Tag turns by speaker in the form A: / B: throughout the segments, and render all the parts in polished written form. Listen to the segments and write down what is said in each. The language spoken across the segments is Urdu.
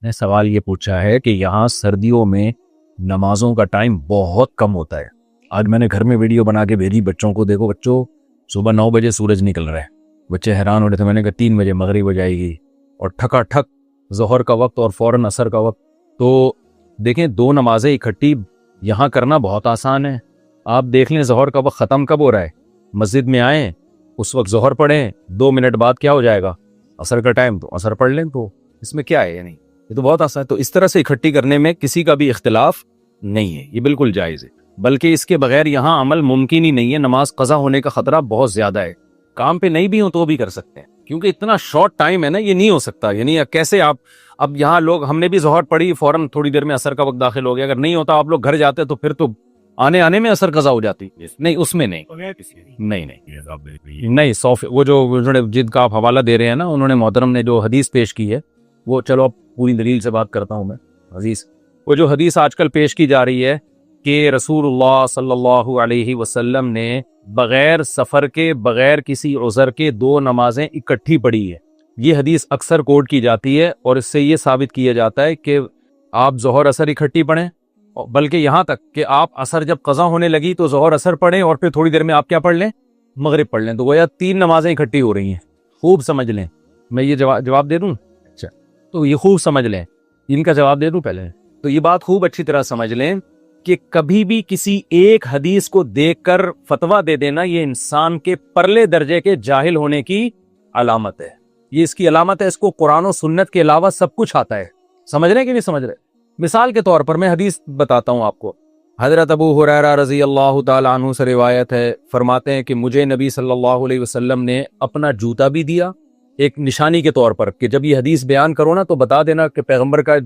A: نے سوال یہ پوچھا ہے کہ یہاں سردیوں میں نمازوں کا ٹائم بہت کم ہوتا ہے. آج میں نے گھر میں ویڈیو بنا کے بھیجی بچوں کو، دیکھو بچوں صبح 9 بجے سورج نکل رہا ہے، بچے حیران ہو رہے تھے. میں نے کہا 3 بجے مغرب ہو جائے گی اور ٹھکا ٹھک ظہر کا وقت اور فوراً عصر کا وقت. تو دیکھیں 2 نمازیں اکٹھی یہاں کرنا بہت آسان ہے. آپ دیکھ لیں ظہر کا وقت ختم کب ہو رہا ہے، مسجد میں آئیں اس وقت ظہر پڑھیں، 2 منٹ بعد کیا ہو جائے گا عصر کا ٹائم، تو عصر پڑھ لیں. تو اس میں کیا ہے، یعنی یہ تو بہت آسان ہے. تو اس طرح سے اکٹھی کرنے میں کسی کا بھی اختلاف نہیں ہے، یہ بالکل جائز ہے. بلکہ اس کے بغیر یہاں عمل ممکن ہی نہیں ہے. نماز قضا ہونے کا خطرہ بہت زیادہ ہے. کام پہ نہیں بھی ہوں تو بھی کر سکتے ہیں، کیونکہ اتنا شارٹ ٹائم ہے نا، یہ نہیں ہو سکتا. یعنی کیسے آپ اب یہاں لوگ، ہم نے بھی ظہر پڑھی فوراً تھوڑی دیر میں عصر کا وقت داخل ہو گیا. اگر نہیں ہوتا آپ لوگ گھر جاتے تو پھر تو آنے میں عصر قضا ہو جاتی. نہیں اس میں نہیں وہ جو انہوں نے جن کا آپ حوالہ دے رہے ہیں نا، انہوں نے محترم نے جو حدیث پیش کی ہے وہ، چلو اب پوری دلیل سے بات کرتا ہوں میں. عزیز وہ جو حدیث آج کل پیش کی جا رہی ہے کہ رسول اللہ صلی اللہ علیہ وسلم نے بغیر سفر کے، بغیر کسی عذر کے 2 نمازیں اکٹھی پڑھی ہے، یہ حدیث اکثر کوٹ کی جاتی ہے اور اس سے یہ ثابت کیا جاتا ہے کہ آپ ظہر عصر اکٹھی پڑھیں، بلکہ یہاں تک کہ آپ عصر جب قضا ہونے لگی تو ظہر عصر پڑھیں اور پھر تھوڑی دیر میں آپ کیا پڑھ لیں، مغرب پڑھ لیں. تو گویا 3 نمازیں اکٹھی ہو رہی ہیں. خوب سمجھ لیں. میں یہ جواب دے دوں؟ اچھا، تو یہ خوب سمجھ لیں، ان کا جواب دے دوں پہلے. تو یہ بات خوب اچھی طرح سمجھ لیں کہ کبھی بھی کسی ایک حدیث کو دیکھ کر فتویٰ دے دینا، یہ انسان کے پرلے درجے کے جاہل ہونے کی علامت ہے. یہ اس کی علامت ہے. اس کو قرآن و سنت کے علاوہ سب کچھ آتا ہے. سمجھ رہے کہ نہیں سمجھ رہے؟ مثال کے طور پر میں حدیث بتاتا ہوں آپ کو. حضرت ابو ہریرہ رضی اللہ تعالی عنہ سے روایت ہے، فرماتے ہیں کہ مجھے نبی صلی اللہ علیہ وسلم نے اپنا جوتا بھی دیا ایک نشانی کے طور پر، کہ جب یہ حدیث بیان کرو نا تو بتا دینا کہ پیغمبر کا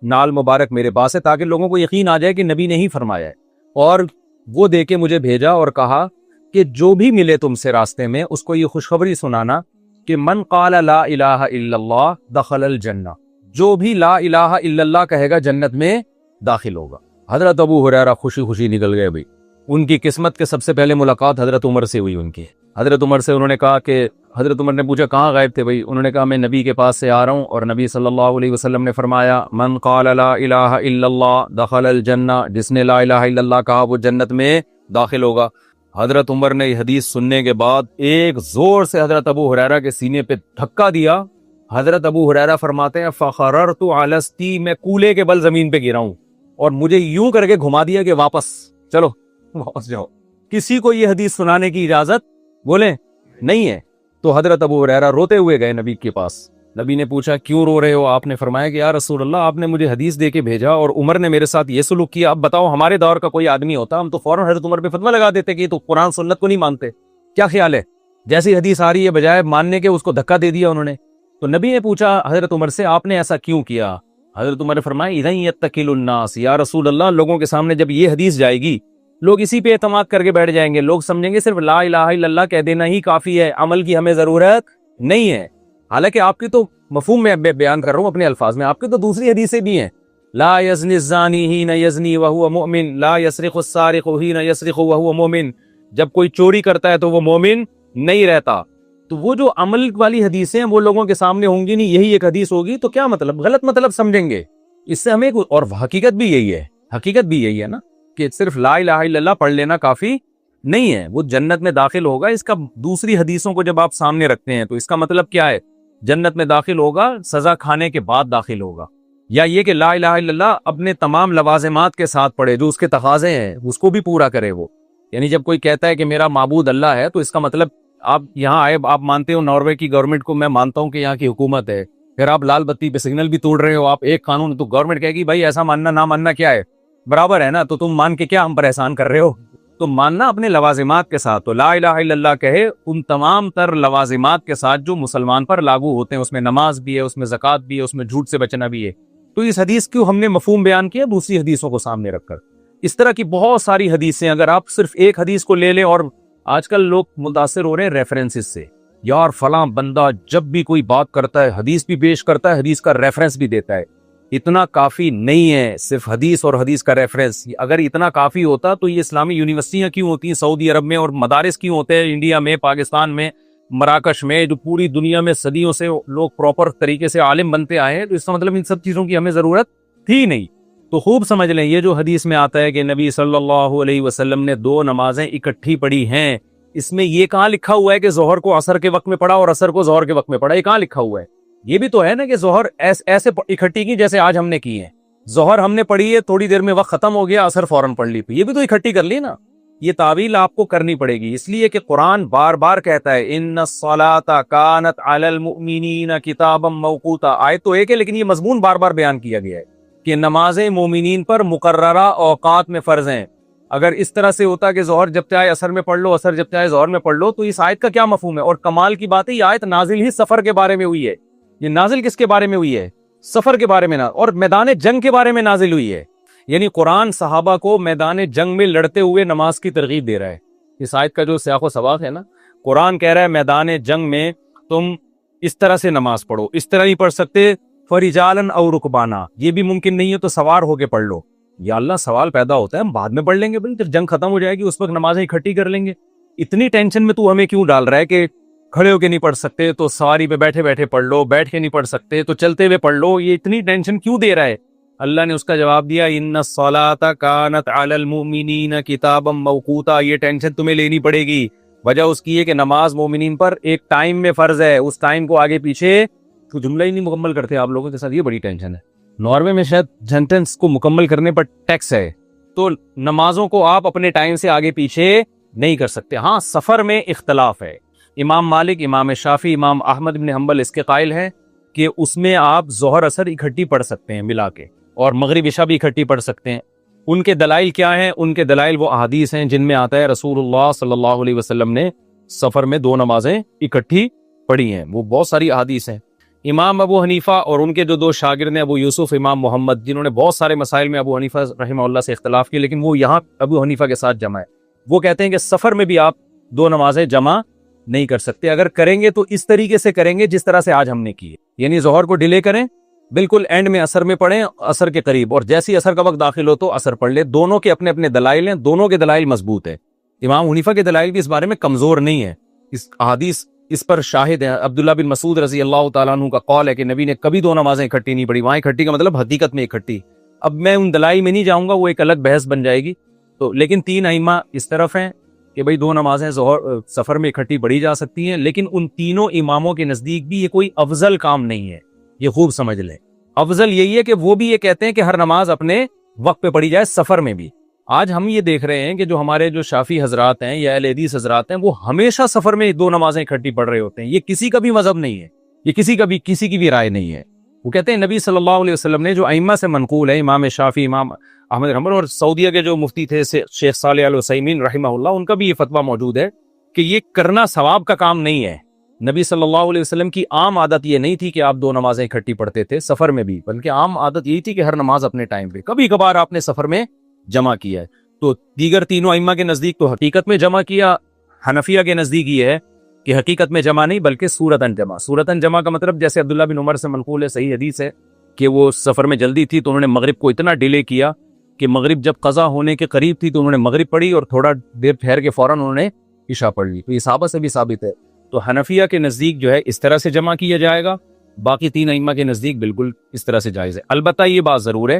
A: نال مبارک میرے پاس ہے، تاکہ لوگوں کو یقین آ جائے کہ نبی نے ہی فرمایا ہے. اور وہ دے کے مجھے بھیجا اور کہا کہ جو بھی ملے تم سے راستے میں اس کو یہ خوشخبری سنانا کہ من قال لا الہ الا اللہ دخل الجنہ، جو بھی لا الہ الا اللہ کہے گا جنت میں داخل ہوگا. حضرت ابو ہریرہ خوشی نکل گئے. بھائی ان کی قسمت کے سب سے پہلے ملاقات حضرت عمر سے ہوئی. ان کی حضرت عمر سے انہوں نے کہا کہ حضرت عمر نے پوچھا کہاں غائب تھے؟ بھائی انہوں نے کہا میں نبی کے پاس سے آ رہا ہوں، اور نبی صلی اللہ علیہ وسلم نے فرمایا من قال لا الہ الا اللہ دخل الجنہ، جس نے لا الہ الا اللہ کہا وہ جنت میں داخل ہوگا. حضرت عمر نے یہ حدیث سننے کے بعد ایک زور سے حضرت ابو ہریرہ کے سینے پہ دھکا دیا. حضرت ابو ہریرہ فرماتے ہیں فخررت علی استی، میں کولے کے بل زمین پہ گرا ہوں اور مجھے یوں کر کے گھما دیا کہ واپس چلو، واپس جاؤ. کسی کو یہ حدیث سنانے کی اجازت بولیں نہیں ہے. تو حضرت ابو ہریرہ روتے ہوئے گئے نبی کے پاس. نبی نے پوچھا کیوں رو رہے ہو؟ آپ نے فرمایا کہ یا رسول اللہ آپ نے مجھے حدیث دے کے بھیجا اور عمر نے میرے ساتھ یہ سلوک کیا. اب بتاؤ ہمارے دور کا کوئی آدمی ہوتا ہم تو فوراً حضرت عمر پہ فتویٰ لگا دیتے کہ تو قرآن سنت کو نہیں مانتے. کیا خیال ہے؟ جیسی حدیث آ رہی ہے بجائے ماننے کے اس کو دھکا دے دیا انہوں نے. تو نبی نے پوچھا حضرت عمر سے آپ نے ایسا کیوں کیا؟ حضرت عمر نے فرمایا اذن یتکل الناس، یا رسول اللہ لوگوں کے سامنے جب یہ حدیث جائے گی لوگ اسی پہ اعتماد کر کے بیٹھ جائیں گے. لوگ سمجھیں گے صرف لا الہ الا اللہ کہہ دینا ہی کافی ہے، عمل کی ہمیں ضرورت نہیں ہے. حالانکہ آپ کی تو مفہوم میں بیان کر رہا ہوں اپنے الفاظ میں، آپ کی تو دوسری حدیثیں بھی ہیں. لا یزنی الزانی حین یزنی وہو مؤمن، لا یسرق السارق حین یسرق وہو مؤمن، جب کوئی چوری کرتا ہے تو وہ مومن نہیں رہتا. تو وہ جو عمل والی حدیثیں ہیں وہ لوگوں کے سامنے ہوں گی نہیں، یہی ایک حدیث ہوگی تو کیا مطلب، غلط مطلب سمجھیں گے. اس سے ہمیں اور حقیقت بھی یہی ہے نا کہ صرف لا الہ الا اللہ پڑھ لینا کافی نہیں ہے. وہ جنت میں داخل ہوگا، اس کا دوسری حدیثوں کو جب آپ سامنے رکھتے ہیں تو اس کا مطلب کیا ہے؟ جنت میں داخل ہوگا سزا کھانے کے بعد داخل ہوگا، یا یہ کہ لا الہ الا اللہ اپنے تمام لوازمات کے ساتھ پڑھے، جو اس کے تقاضے ہیں اس کو بھی پورا کرے وہ. یعنی جب کوئی کہتا ہے کہ میرا معبود اللہ ہے تو اس کا مطلب آپ یہاں آئے، آپ مانتے ہو ناروے کی گورنمنٹ کو، میں مانتا ہوں کہ یہاں کی حکومت ہے، پھر آپ لال بتی پہ سگنل بھی توڑ رہے ہو، آپ ایک قانون، تو گورنمنٹ کہے گی بھائی ایسا ماننا نہ ماننا کیا ہے، برابر ہے نا، تو تم مان کے کیا ہم پر احسان کر رہے ہو؟ تو ماننا اپنے لوازمات کے ساتھ. تو لا الہ الا اللہ کہے ان تمام تر لوازمات کے ساتھ جو مسلمان پر لاگو ہوتے ہیں، اس میں نماز بھی ہے، اس میں زکوٰۃ بھی ہے، اس میں جھوٹ سے بچنا بھی ہے. تو اس حدیث کو ہم نے مفہوم بیان کیا دوسری حدیثوں کو سامنے رکھ کر. اس طرح کی بہت ساری حدیثیں، اگر آپ صرف ایک حدیث کو لے لیں، اور آج کل لوگ متاثر ہو رہے ہیں ریفرنسز سے، یار فلاں بندہ جب بھی کوئی بات کرتا ہے حدیث بھی پیش کرتا ہے، حدیث کا ریفرنس بھی دیتا ہے. اتنا کافی نہیں ہے صرف حدیث اور حدیث کا ریفرنس. اگر اتنا کافی ہوتا تو یہ اسلامی یونیورسٹیاں کیوں ہوتی ہیں سعودی عرب میں، اور مدارس کیوں ہوتے ہیں انڈیا میں، پاکستان میں، مراکش میں جو پوری دنیا میں صدیوں سے لوگ پراپر طریقے سے عالم بنتے آئے ہیں، تو اس کا مطلب ان سب چیزوں کی ہمیں ضرورت تھی نہیں۔ تو خوب سمجھ لیں، یہ جو حدیث میں آتا ہے کہ نبی صلی اللہ علیہ وسلم نے 2 نمازیں اکٹھی پڑھی ہیں، اس میں یہ کہاں لکھا ہوا ہے کہ ظہر کو عصر کے وقت میں پڑھا اور عصر کو ظہر کے وقت میں پڑھا؟ یہ کہاں لکھا ہوا ہے؟ یہ بھی تو ہے نا کہ ظہر ایسے اکٹھی کی جیسے آج ہم نے کی ہے، ظہر ہم نے پڑھی ہے، تھوڑی دیر میں وقت ختم ہو گیا، عصر فوراً پڑھ لی، یہ بھی تو اکٹھی کر لی نا۔ یہ تعویل آپ کو کرنی پڑے گی، اس لیے کہ قرآن بار بار کہتا ہے ان الصلاۃ کانت علی المؤمنین کتابا موقوتا۔ آیت تو ایک ہے لیکن یہ مضمون بار بار بیان کیا گیا ہے کہ نمازیں مومنین پر مقررہ اوقات میں فرض ہیں۔ اگر اس طرح سے ہوتا کہ ظہر جب چاہے عصر میں پڑھ لو، عصر جب چاہے ظہر میں پڑھ لو، تو اس آیت کا کیا مفہوم ہے؟ اور کمال کی بات ہے یہ آیت نازل ہی سفر کے بارے میں ہوئی ہے۔ یہ نازل کس کے بارے میں ہوئی ہے؟ سفر کے بارے میں، اور میدان جنگ کے بارے میں نازل ہوئی ہے۔ یعنی قرآن صحابہ کو میدان جنگ میں لڑتے ہوئے نماز کی ترغیب دے رہا ہے۔ اس آیت کا جو سیاق و سباق ہے نا، قرآن کہہ رہا ہے میدان جنگ میں تم اس طرح سے نماز پڑھو، اس طرح نہیں پڑھ سکتے فرجالن او رکبانا، یہ بھی ممکن نہیں ہے تو سوار ہو کے پڑھ لو۔ یا اللہ، سوال پیدا ہوتا ہے ہم بعد میں پڑھ لیں گے، بھائی جب جنگ ختم ہو جائے گی اس وقت نمازیں اکٹھی کر لیں گے۔ اتنی ٹینشن میں تو ہمیں کیوں ڈال رہا ہے کہ کھڑے ہو کے نہیں پڑھ سکتے تو سواری پہ بیٹھے بیٹھے پڑھ لو، بیٹھ کے نہیں پڑھ سکتے تو چلتے ہوئے پڑھ لو؟ یہ اتنی ٹینشن کیوں دے رہا ہے؟ اللہ نے اس کا جواب دیا ان الصلاۃ کانت علی المؤمنین کتابا موقوتا۔ یہ ٹینشن تمہیں لینی پڑے گی، وجہ اس کی ہے کہ نماز مومنین پر ایک ٹائم میں فرض ہے، اس ٹائم کو آگے پیچھے تو جملہ ہی نہیں مکمل کرتے آپ لوگوں کے ساتھ، یہ بڑی ٹینشن ہے۔ ناروے میں شاید سینٹنس کو مکمل کرنے پر ٹیکس ہے، تو نمازوں کو آپ اپنے ٹائم سے آگے پیچھے نہیں کر سکتے۔ ہاں سفر میں اختلاف ہے، امام مالک، امام شافعی، امام احمد بن حنبل اس کے قائل ہیں کہ اس میں آپ ظہر عصر اکٹھی پڑھ سکتے ہیں ملا کے، اور مغرب عشاء بھی اکٹھی پڑھ سکتے ہیں۔ ان کے دلائل کیا ہیں؟ ان کے دلائل وہ احادیث ہیں جن میں آتا ہے رسول اللہ صلی اللہ علیہ وسلم نے سفر میں 2 نمازیں اکٹھی پڑھی ہیں، وہ بہت ساری احادیث ہیں۔ امام ابو حنیفہ اور ان کے جو 2 شاگرد ہیں ابو یوسف، امام محمد، جنہوں نے بہت سارے مسائل میں ابو حنیفہ رحمہ اللہ سے اختلاف کیے، لیکن وہ یہاں ابو حنیفہ کے ساتھ جمع ہے۔ وہ کہتے ہیں کہ سفر میں بھی آپ 2 نمازیں جمع نہیں کر سکتے، اگر کریں گے تو اس طریقے سے کریں گے جس طرح سے آج ہم نے کی ہے، یعنی ظہر کو ڈیلے کریں، بالکل اینڈ میں عصر میں پڑھیں، عصر کے قریب، اور جیسے ہی عصر کا وقت داخل ہو تو عصر پڑھ لے۔ دونوں کے اپنے اپنے دلائل ہیں، دونوں کے دلائل مضبوط ہیں۔ امام حنیفہ کے دلائل بھی اس بارے میں کمزور نہیں ہے، اس احادیث اس پر شاہد ہے۔ عبداللہ بن مسعود رضی اللہ تعالیٰ عنہ کا قول ہے کہ نبی نے کبھی 2 نمازیں اکٹھی نہیں پڑھی، وہاں اکٹھی کا مطلب حقیقت میں اکٹھی۔ اب میں ان دلائل میں نہیں جاؤں گا، وہ ایک الگ بحث بن جائے گی، تو لیکن 3 ائمہ اس طرف ہیں کہ بھئی 2 نمازیں ظہر سفر میں اکٹھی پڑھی جا سکتی ہیں، لیکن ان تینوں اماموں کے نزدیک بھی یہ کوئی افضل کام نہیں ہے، یہ خوب سمجھ لیں۔ افضل یہی ہے کہ وہ بھی یہ کہتے ہیں کہ ہر نماز اپنے وقت پہ پڑھی جائے، سفر میں بھی۔ آج ہم یہ دیکھ رہے ہیں کہ جو ہمارے جو شافی حضرات ہیں یا اہل حدیث حضرات ہیں، وہ ہمیشہ سفر میں 2 نمازیں اکٹھی پڑھ رہے ہوتے ہیں۔ یہ کسی کا بھی مذہب نہیں ہے، یہ کسی کی بھی رائے نہیں ہے۔ وہ کہتے ہیں نبی صلی اللہ علیہ وسلم نے جو ائمہ سے منقول ہے، امام شافعی، امام احمد بن حنبل، اور سعودیہ کے جو مفتی تھے شیخ صالح العثیمین رحمہ اللہ، ان کا بھی یہ فتویٰ موجود ہے کہ یہ کرنا ثواب کا کام نہیں ہے۔ نبی صلی اللہ علیہ وسلم کی عام عادت یہ نہیں تھی کہ آپ 2 نمازیں اکٹھی پڑھتے تھے سفر میں بھی، بلکہ عام عادت یہی تھی کہ ہر نماز اپنے ٹائم پہ، کبھی کبھار آپ نے سفر میں جمع کیا ہے۔ تو دیگر تینوں ائمہ کے نزدیک تو حقیقت میں جمع کیا، حنفیہ کے نزدیک یہ ہے کہ حقیقت میں جمع نہیں بلکہ صورتاً جمع۔ صورتاً جمع کا مطلب جیسے عبداللہ بن عمر سے منقول ہے، صحیح حدیث ہے کہ وہ سفر میں جلدی تھی تو انہوں نے مغرب کو اتنا ڈیلے کیا کہ مغرب جب قضا ہونے کے قریب تھی تو انہوں نے مغرب پڑھی اور تھوڑا دیر ٹھہر کے فوراً انہوں نے عشاء پڑھ لی۔ تو یہ صحابہ سے بھی ثابت ہے۔ تو حنفیہ کے نزدیک جو ہے اس طرح سے جمع کیا جائے گا، باقی 3 ائمہ کے نزدیک بالکل اس طرح سے جائز ہے۔ البتہ یہ بات ضرور ہے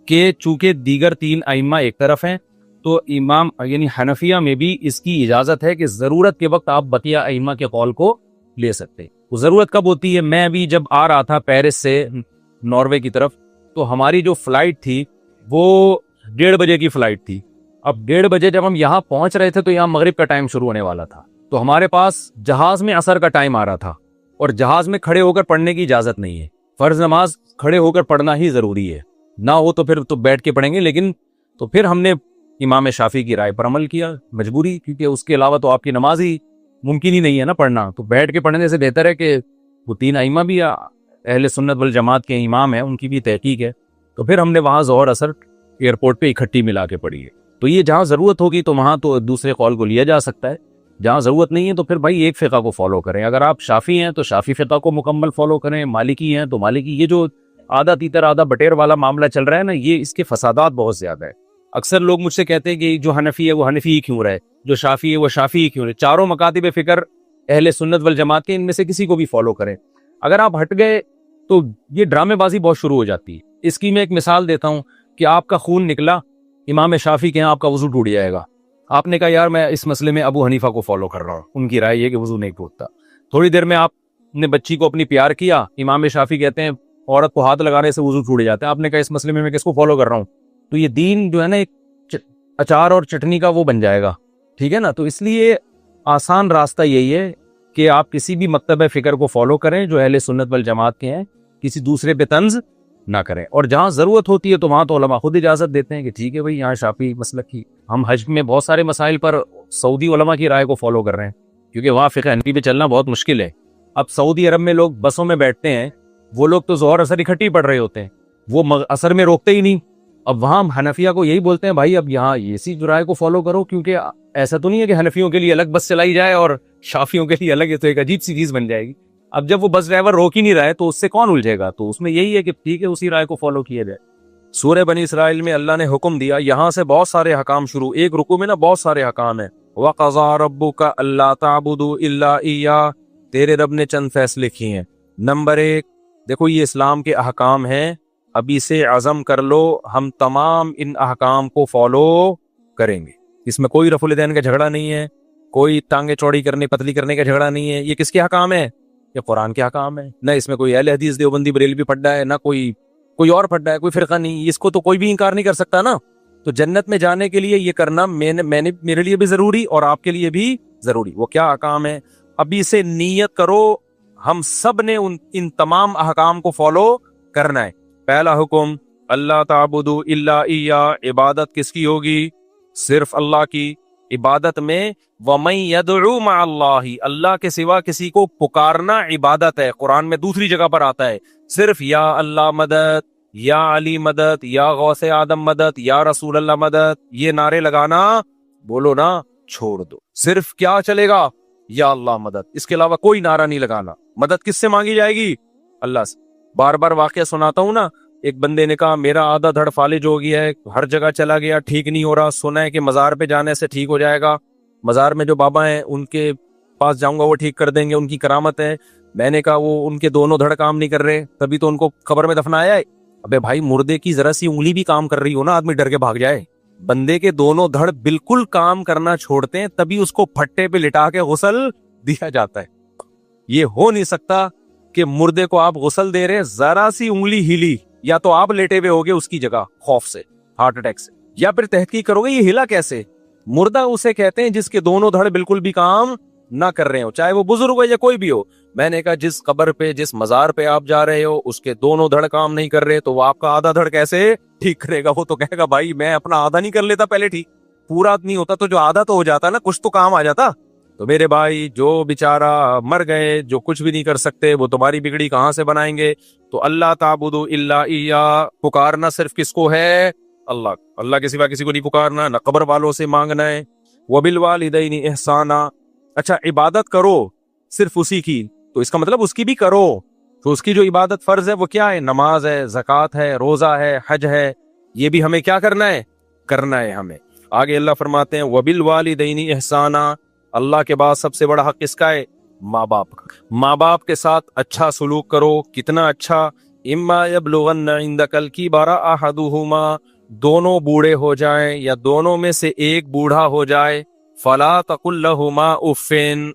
A: کہ چونکہ دیگر 3 ائمہ ایک طرف ہیں، تو امام یعنی حنفیہ میں بھی اس کی اجازت ہے کہ ضرورت کے وقت آپ بقیہ ائمہ کے قول کو لے سکتے۔ وہ ضرورت کب ہوتی ہے؟ میں ابھی جب آ رہا تھا پیرس سے ناروے کی طرف، تو ہماری جو فلائٹ تھی وہ 1:30 بجے کی فلائٹ تھی۔ اب 1:30 بجے جب ہم یہاں پہنچ رہے تھے تو یہاں مغرب کا ٹائم شروع ہونے والا تھا، تو ہمارے پاس جہاز میں عصر کا ٹائم آ رہا تھا، اور جہاز میں کھڑے ہو کر پڑھنے کی اجازت نہیں ہے۔ فرض نماز کھڑے ہو کر پڑھنا ہی ضروری ہے، نہ ہو تو پھر تو بیٹھ کے پڑھیں گے، لیکن تو پھر ہم نے امام شافعی کی رائے پر عمل کیا، مجبوری، کیونکہ اس کے علاوہ تو آپ کی نماز ہی ممکن ہی نہیں ہے نا پڑھنا، تو بیٹھ کے پڑھنے سے بہتر ہے کہ وہ 3 ائمہ بھی اہل سنت والجماعت کے امام ہیں، ان کی بھی تحقیق ہے، تو پھر ہم نے وہاں ظہر عصر ایئرپورٹ پہ اکٹھی ملا کے پڑھی ہے۔ تو یہ جہاں ضرورت ہوگی تو وہاں تو دوسرے قول کو لیا جا سکتا ہے، جہاں ضرورت نہیں ہے تو پھر بھائی ایک فقہ کو فالو کریں۔ اگر آپ شافعی ہیں تو شافعی فقہ کو مکمل فالو کریں، مالکی ہیں تو مالکی۔ یہ جو آدھا تیتر آدھا بٹیر والا معاملہ چل رہا ہے نا، یہ اس کے فسادات بہت زیادہ ہے۔ اکثر لوگ مجھ سے کہتے ہیں کہ جو حنفی ہے وہ حنفی ہی کیوں رہے، جو شافعی ہے وہ شافعی ہی کیوں رہے۔ چاروں مکاتب فکر اہل سنت والجماعت کے ان میں سے کسی کو بھی فالو کریں. اگر آپ ہٹ گئے تو یہ ڈرامے بازی بہت شروع ہو جاتی ہے. اس کی میں ایک مثال دیتا ہوں کہ آپ کا خون نکلا, امام شافعی کے یہاں آپ کا وضو ٹوٹ جائے گا. آپ نے کہا یار میں اس مسئلے میں ابو حنیفہ کو فالو کر رہا ہوں, ان کی رائے یہ کہ وضو نہیں ٹوٹتا. تھوڑی دیر میں آپ نے بچی کو اپنی پیار کیا, امام شافعی کہتے ہیں عورت کو ہاتھ لگانے سے وضو ٹوٹ جاتا ہے. آپ نے کہا اس مسئلے میں کس کو فالو کر رہا ہوں. تو یہ دین جو ہے نا ایک اچار اور چٹنی کا وہ بن جائے گا, ٹھیک ہے نا. تو اس لیے آسان راستہ یہی ہے کہ آپ کسی بھی مکتب فکر کو فالو کریں جو اہل سنت والجماعت کے ہیں, کسی دوسرے پہ طنز نہ کریں. اور جہاں ضرورت ہوتی ہے تو وہاں تو علماء خود اجازت دیتے ہیں کہ ٹھیک ہے بھائی یہاں شافعی مسلک کی, ہم حج میں بہت سارے مسائل پر سعودی علماء کی رائے کو فالو کر رہے ہیں کیونکہ وہاں فقہ حنفی پہ چلنا بہت مشکل ہے. اب سعودی عرب میں لوگ بسوں میں بیٹھتے ہیں, وہ لوگ تو ظہر اثر اکٹھی پڑھ رہے ہوتے ہیں, وہ اثر میں روکتے ہی نہیں. اب وہاں حنفیہ کو یہی بولتے ہیں بھائی اب یہاں اسی جو رائے کو فالو کرو, کیونکہ ایسا تو نہیں ہے کہ حنفیوں کے لیے الگ بس چلائی جائے اور شافیوں کے لیے الگ, ہے تو ایک عجیب سی چیز بن جائے گی. اب جب وہ بس ڈرائیور روک ہی نہیں رہا ہے تو اس سے کون الجھے گا. تو اس میں یہی ہے کہ ٹھیک ہے اسی رائے کو فالو کیا جائے. سورہ بنی اسرائیل میں اللہ نے حکم دیا, یہاں سے بہت سارے حکام شروع, ایک رکوع میں نا بہت سارے حکام ہیں. وَقَضَىٰ رَبُّكَ أَلَّا تَعْبُدُوا إِلَّا إِيَّاهُ, تیرے رب نے چند فیصلے کیے ہیں. نمبر 1, دیکھو یہ اسلام کے احکام ہیں, ابھی سے عزم کر لو ہم تمام ان احکام کو فالو کریں گے. اس میں کوئی رفع الیدین کا جھگڑا نہیں ہے, کوئی ٹانگیں چوڑی کرنے پتلی کرنے کا جھگڑا نہیں ہے. یہ کس کے حکام ہے؟ یہ قرآن کے حکام ہے. نہ اس میں کوئی اہل حدیث دیوبندی بریلوی پڑھا ہے, نہ کوئی اور پڑھا ہے, کوئی فرقہ نہیں. اس کو تو کوئی بھی انکار نہیں کر سکتا نا. تو جنت میں جانے کے لیے یہ کرنا میرے لیے بھی ضروری اور آپ کے لیے بھی ضروری. وہ کیا حکام ہے؟ ابھی سے نیت کرو ہم سب نے ان تمام احکام کو فالو کرنا ہے. پہلا حکم اللہ تعبدوا الا ایہ, عبادت کس کی ہوگی؟ صرف اللہ کی. عبادت میں وَمَن يَدْعُو مَعَ اللَّهِ, اللہ کے سوا کسی کو پکارنا عبادت ہے. قرآن میں دوسری جگہ پر آتا ہے صرف یا اللہ مدد, یا علی مدد, یا غوث آدم مدد, یا رسول اللہ مدد, یہ نعرے لگانا بولو نا چھوڑ دو. صرف کیا چلے گا؟ یا اللہ مدد, اس کے علاوہ کوئی نعرہ نہیں لگانا. مدد کس سے مانگی جائے گی؟ اللہ سے. بار بار واقعہ سناتا ہوں نا, ایک بندے نے کہا میرا آدھا دھڑ فالج ہو گیا ہے, ہر جگہ چلا گیا ٹھیک نہیں ہو رہا, سنا ہے کہ مزار پہ جانے سے ٹھیک ہو جائے گا, مزار میں جو بابا ہیں ان کے پاس جاؤں گا وہ ٹھیک کر دیں گے, ان کی کرامت ہے. میں نے کہا وہ ان کے دونوں دھڑ کام نہیں کر رہے, تبھی تو ان کو قبر میں دفنایا ہے. ابے بھائی مردے کی ذرا سی انگلی بھی کام کر رہی ہو نا, آدمی ڈر کے بھاگ جائے. بندے کے دونوں دھڑ بالکل کام کرنا چھوڑتے ہیں تبھی اس کو پھٹے پہ لٹا کے غسل دیا جاتا ہے. یہ ہو نہیں سکتا کہ مردے کو آپ غسل دے رہے, ذرا سی انگلی ہلی, یا تو آپ لیٹے ہوئے ہوگے اس کی جگہ خوف سے, ہارٹ اٹیک سے, یا پھر تحقیق کرو گے یہ ہلا کیسے. مردہ اسے کہتے ہیں جس کے دونوں دھڑ بالکل بھی کام نہ کر رہے ہو, چاہے وہ بزرگ ہو یا کوئی بھی ہو. میں نے کہا جس قبر پہ جس مزار پہ آپ جا رہے ہو اس کے دونوں دھڑ کام نہیں کر رہے تو وہ آپ کا آدھا دھڑ کیسے ٹھیک کرے گا؟ وہ تو کہے گا بھائی میں اپنا آدھا نہیں کر لیتا پہلے ٹھیک, پورا نہیں ہوتا تو جو آدھا تو ہو جاتا نا, کچھ تو کام آ جاتا. تو میرے بھائی جو بیچارہ مر گئے, جو کچھ بھی نہیں کر سکتے, وہ تمہاری بگڑی کہاں سے بنائیں گے؟ تو اللہ تعبدوا الا ایہ, پکارنا صرف کس کو ہے؟ اللہ. اللہ کے سوا کسی کو نہیں پکارنا, نہ قبر والوں سے مانگنا ہے. وبالوالدین احسانا, اچھا عبادت کرو صرف اسی کی, تو اس کا مطلب اس کی بھی کرو. تو اس کی جو عبادت فرض ہے وہ کیا ہے؟ نماز ہے, زکوٰۃ ہے, روزہ ہے, حج ہے. یہ بھی ہمیں کیا کرنا ہے؟ کرنا ہے ہمیں. آگے اللہ فرماتے ہیں وبالوالدین احسانا, اللہ کے بعد سب سے بڑا حق کس کا ہے؟ ماں باپ کا. ماں باپ کے ساتھ اچھا سلوک کرو. کتنا اچھا؟ اما یبلغن عندک الکبر احدہما, دونوں بوڑھے ہو جائیں یا دونوں میں سے ایک بوڑھا ہو جائے, فلا تقل لہما اف,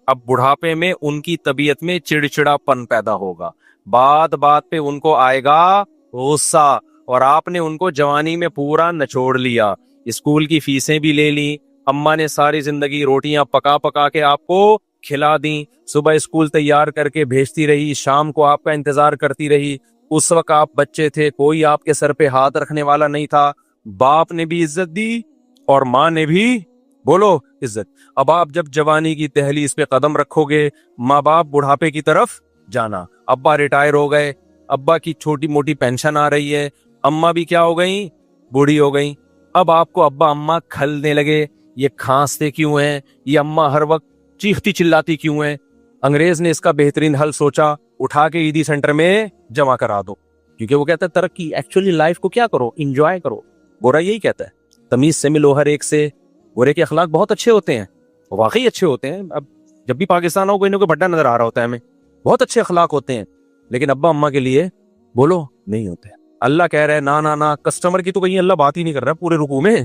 A: اب بڑھاپے میں ان کی طبیعت میں چڑچڑا پن پیدا ہوگا, بات بات پہ ان کو آئے گا غصہ, اور آپ نے ان کو جوانی میں پورا نچوڑ لیا, اسکول کی فیسیں بھی لے لی, اماں نے ساری زندگی روٹیاں پکا پکا کے آپ کو کھلا دیں, صبح اسکول تیار کر کے بھیجتی رہی, شام کو آپ کا انتظار کرتی رہی. اس وقت آپ بچے تھے, کوئی آپ کے سر پہ ہاتھ رکھنے والا نہیں تھا, باپ نے بھی عزت دی اور ماں نے بھی بولو عزت. اب آپ جب جوانی کی دہلیز پہ قدم رکھو گے, ماں باپ بڑھاپے کی طرف جانا, ابا ریٹائر ہو گئے, ابا کی چھوٹی موٹی پینشن آ رہی ہے, اماں بھی کیا ہو گئیں؟ بوڑھی ہو گئیں. اب آپ کو ابا اماں کھلنے لگے, یہ کھانستے کیوں ہیں, یہ اماں ہر وقت چیختی چلاتی کیوں ہیں؟ انگریز نے اس کا بہترین حل سوچا, اٹھا کے عیدی سینٹر میں جمع کرا دو, کیونکہ وہ کہتا ہے ترقی, ایکچولی لائف کو کیا کرو, انجوائے کرو. گورا یہی کہتا ہے, تمیز سے ملو ہر ایک سے. گورے کے اخلاق بہت اچھے ہوتے ہیں, واقعی اچھے ہوتے ہیں. اب جب بھی پاکستان ہو کوئی نہ کوئی بڑا نظر آ رہا ہوتا ہے ہمیں, بہت اچھے اخلاق ہوتے ہیں, لیکن ابا اماں کے لیے بولو نہیں ہوتے. اللہ کہہ رہا ہے نا کسٹمر کی تو کہیں اللہ بات ہی نہیں کر رہا پورے رکوع میں,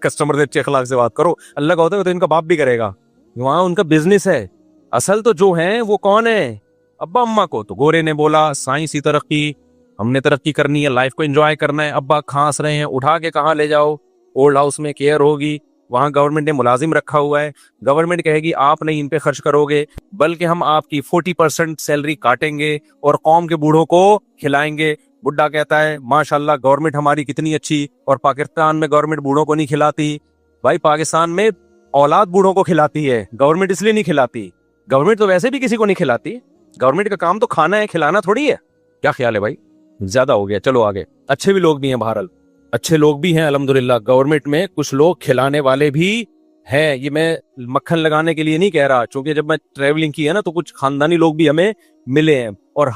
A: کسٹمر سے اچھے اخلاق سے بات کرو. اللہ کا ہوتا ہے تو ان کا باپ بھی کرے گا, وہاں ان کا بزنس ہے. اصل تو جو ہیں وہ کون ہے, ابا اماں کو. تو گورے نے بولا سائنسی ترقی, ہم نے ترقی کرنی ہے, لائف کو انجوائے کرنا ہے. ابا کھانس رہے ہیں, اٹھا کے کہاں لے جاؤ, اولڈ ہاؤس میں کیئر ہوگی, وہاں گورنمنٹ نے ملازم رکھا ہوا ہے. گورنمنٹ کہے گی آپ نہیں ان پہ خرچ کرو گے, بلکہ ہم آپ کی 40% سیلری کاٹیں گے اور قوم کے بوڑھوں کو کھلائیں گے. بڈھا کہتا ہے ماشاءاللہ گورنمنٹ ہماری کتنی اچھی, اور پاکستان میں گورنمنٹ بوڑھوں کو نہیں کھلاتی. بھائی پاکستان میں اولاد بوڑھوں کو کھلاتی ہے, گورنمنٹ اس لیے نہیں کھلاتی. گورنمنٹ تو ویسے بھی کسی کو نہیں کھلاتی, گورنمنٹ کا کام تو کھانا ہے, کھلانا تھوڑی ہے. کیا خیال ہے بھائی؟ زیادہ ہو گیا, چلو آگے. اچھے بھی لوگ بھی ہیں, بہرحال اچھے لوگ بھی ہیں الحمدللہ. گورنمنٹ میں کچھ لوگ کھلانے والے بھی ہیں, یہ میں مکھن لگانے کے لیے نہیں کہہ رہا, چونکہ جب میں ٹریولنگ کی ہے نا تو کچھ خاندانی لوگ بھی ہمیں ملے ہیں, اور